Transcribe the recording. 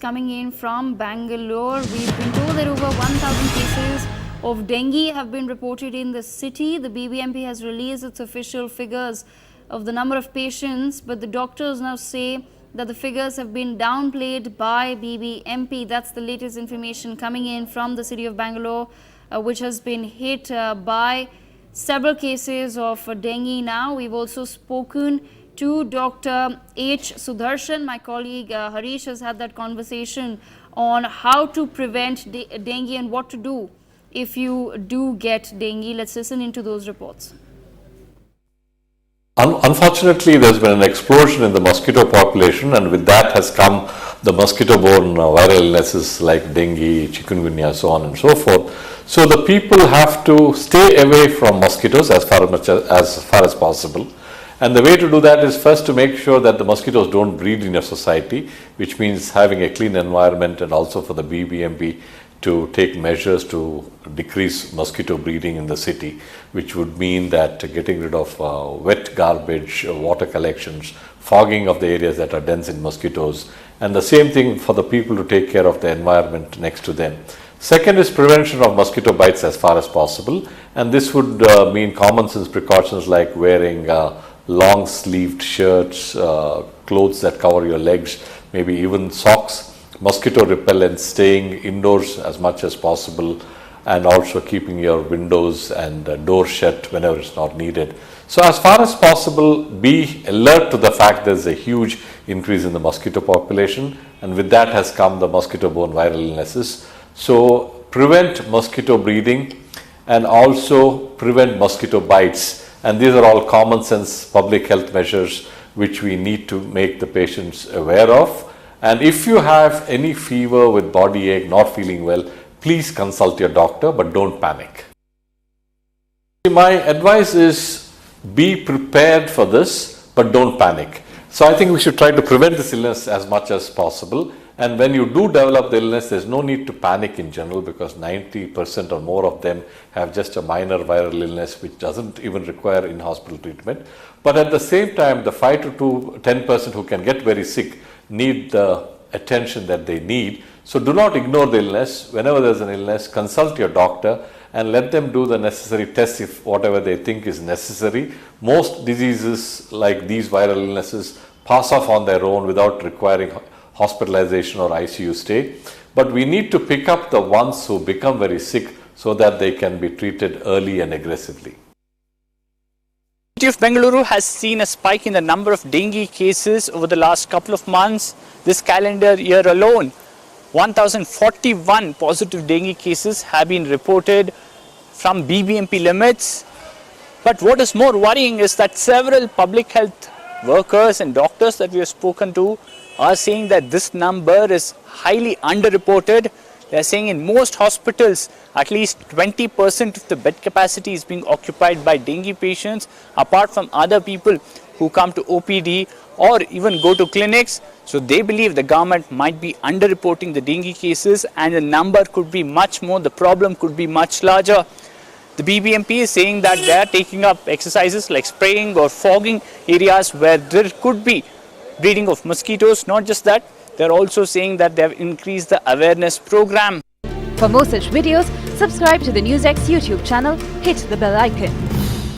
coming in from Bangalore. We've been told that over 1,000 cases of dengue have been reported in the city. The BBMP has released its official figures of the number of patients, but the doctors now say that the figures have been downplayed by BBMP. That's the latest information coming in from the city of Bangalore, which has been hit by several cases of dengue now. We've also spoken to Dr. H. Sudarshan. My colleague Harish has had that conversation on how to prevent dengue and what to do if you do get dengue. Let's listen into those reports. Unfortunately, there's been an explosion in the mosquito population, and with that has come the mosquito-borne viral illnesses like dengue, chikungunya, so on and so forth. So the people have to stay away from mosquitoes as far as possible. And the way to do that is first to make sure that the mosquitoes don't breed in your society, which means having a clean environment, and also for the BBMP to take measures to decrease mosquito breeding in the city, which would mean that getting rid of wet garbage, water collections, fogging of the areas that are dense in mosquitoes, and the same thing for the people to take care of the environment next to them. Second is prevention of mosquito bites as far as possible, and this would mean common sense precautions like wearing long sleeved shirts, clothes that cover your legs, maybe even socks, mosquito repellent, staying indoors as much as possible, and also keeping your windows and doors shut whenever it's not needed. So as far as possible, be alert to the fact there's a huge increase in the mosquito population, and with that has come the mosquito-borne viral illnesses. So prevent mosquito breeding and also prevent mosquito bites. And these are all common sense public health measures which we need to make the patients aware of. And if you have any fever with body ache, not feeling well, please consult your doctor, but don't panic. My advice is be prepared for this, but don't panic. So I think we should try to prevent this illness as much as possible. And when you do develop the illness, there's no need to panic in general, because 90% or more of them have just a minor viral illness which doesn't even require in-hospital treatment. But at the same time, the 5 to 10% who can get very sick need the attention that they need. So do not ignore the illness. Whenever there's an illness, consult your doctor and let them do the necessary tests if whatever they think is necessary. Most diseases like these viral illnesses pass off on their own without requiring hospitalization or ICU stay. But we need to pick up the ones who become very sick so that they can be treated early and aggressively. The city of Bengaluru has seen a spike in the number of dengue cases over the last couple of months. This calendar year alone, 1,041 positive dengue cases have been reported from BBMP limits. But what is more worrying is that several public health workers and doctors that we have spoken to are saying that this number is highly underreported. They are saying in most hospitals, at least 20% of the bed capacity is being occupied by dengue patients, apart from other people who come to OPD or even go to clinics. So they believe the government might be underreporting the dengue cases, and the number could be much more, the problem could be much larger. The BBMP is saying that they are taking up exercises like spraying or fogging areas where there could be breeding of mosquitoes. Not just that, they are also saying that they have increased the awareness program. For more such videos, subscribe to the NewsX YouTube channel, hit the bell icon.